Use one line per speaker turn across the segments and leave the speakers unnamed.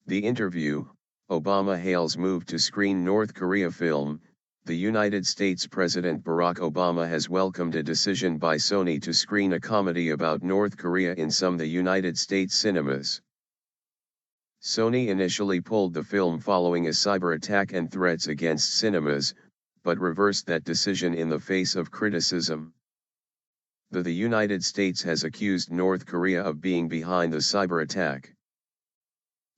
The interview, Obama hails move to screen North Korea film. The United States President Barack Obama has welcomed a decision by Sony to screen a comedy about North Korea in some the United States cinemas. Sony initially pulled the film following a cyber attack and threats against cinemas, but reversed that decision in the face of criticism. The United States has accused North Korea of being behind the cyber attack.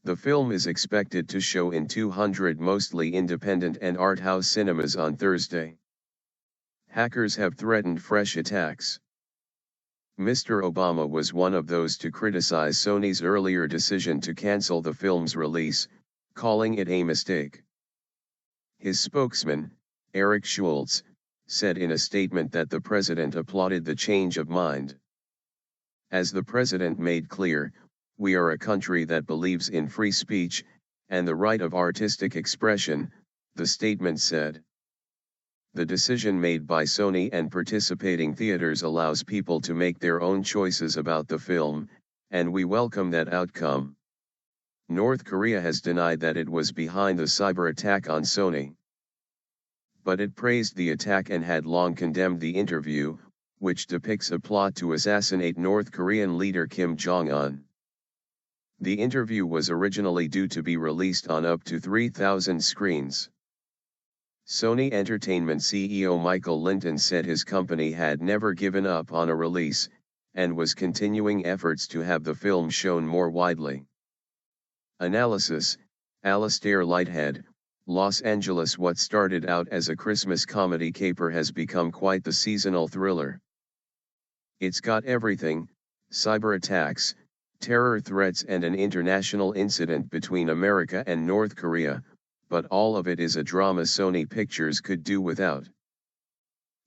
The film is expected to show in 200 mostly independent and art house cinemas on Thursday. Hackers have threatened fresh attacks. Mr. Obama was one of those to criticize Sony's earlier decision to cancel the film's release, calling it a mistake. His spokesman, Eric Schultz, said in a statement that the president applauded the change of mind. As the president made clear, we are a country that believes in free speech, and the right of artistic expression, the statement said. The decision made by Sony and participating theaters allows people to make their own choices about the film, and we welcome that outcome. North Korea has denied that it was behind the cyber attack on Sony. But it praised the attack and had long condemned the interview, which depicts a plot to assassinate North Korean leader Kim Jong-un. The interview was originally due to be released on up to 3,000 screens. Sony Entertainment CEO Michael Linton said his company had never given up on a release, and was continuing efforts to have the film shown more widely. Analysis: Alastair Lighthead, Los Angeles. What started out as a Christmas comedy caper has become quite the seasonal thriller. It's got everything: cyber attacks, terror threats and an international incident between America and North Korea, but all of it is a drama Sony Pictures could do without.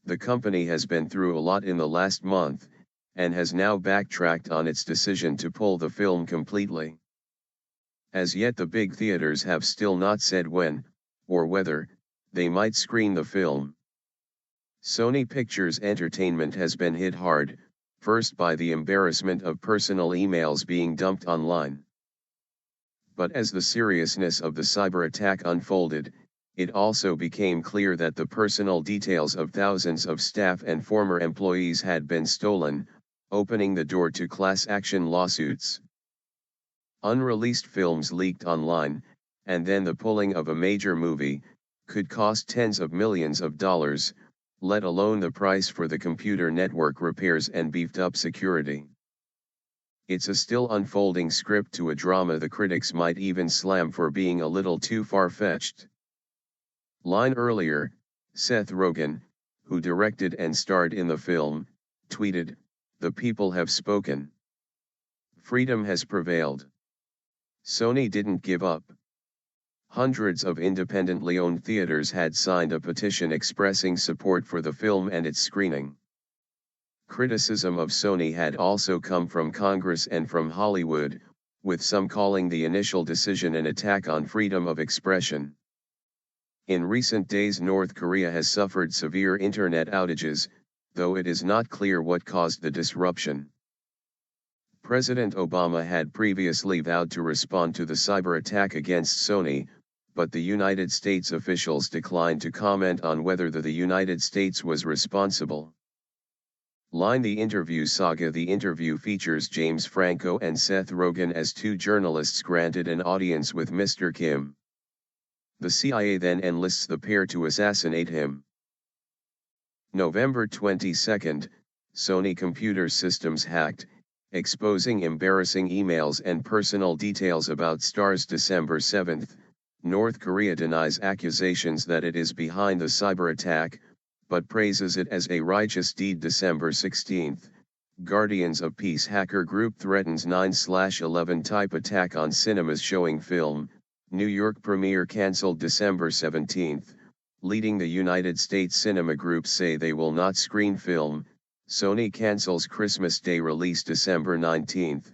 The company has been through a lot in the last month, and has now backtracked on its decision to pull the film completely. As yet the big theaters have still not said when, or whether, they might screen the film. Sony Pictures Entertainment has been hit hard, first by the embarrassment of personal emails being dumped online. But as the seriousness of the cyber attack unfolded, it also became clear that the personal details of thousands of staff and former employees had been stolen, opening the door to class action lawsuits. Unreleased films leaked online, and then the pulling of a major movie, could cost tens of millions of dollars, let alone the price for the computer network repairs and beefed up security. It's a still unfolding script to a drama the critics might even slam for being a little too far-fetched. Line earlier, Seth Rogen, who directed and starred in the film, tweeted, "The people have spoken. Freedom has prevailed. Sony didn't give up." Hundreds of independently owned theaters had signed a petition expressing support for the film and its screening. Criticism of Sony had also come from Congress and from Hollywood, with some calling the initial decision an attack on freedom of expression. In recent days North Korea has suffered severe internet outages, though it is not clear what caused the disruption. President Obama had previously vowed to respond to the cyber attack against Sony, but the United States officials declined to comment on whether the United States was responsible. Line The interview saga. The interview features James Franco and Seth Rogen as two journalists granted an audience with Mr. Kim. The CIA then enlists the pair to assassinate him. November 22, Sony computer systems hacked, exposing embarrassing emails and personal details about stars. December 7, North Korea denies accusations that it is behind the cyber attack, but praises it as a righteous deed. December 16, Guardians of Peace hacker group threatens 9/11 type attack on cinemas showing film. New York premiere cancelled. December 17, leading the United States cinema groups say they will not screen film. Sony cancels Christmas Day release. December 19,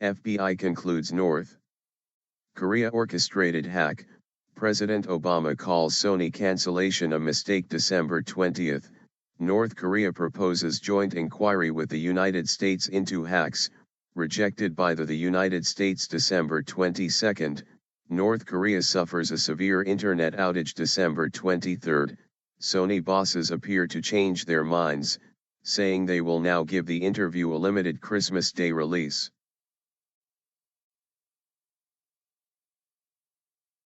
FBI concludes North Korea orchestrated hack. President Obama calls Sony cancellation a mistake. December 20, North Korea proposes joint inquiry with the United States into hacks, rejected by the United States. December 22, North Korea suffers a severe internet outage December 23. Sony bosses appear to change their minds, saying they will now give the interview a limited Christmas Day release.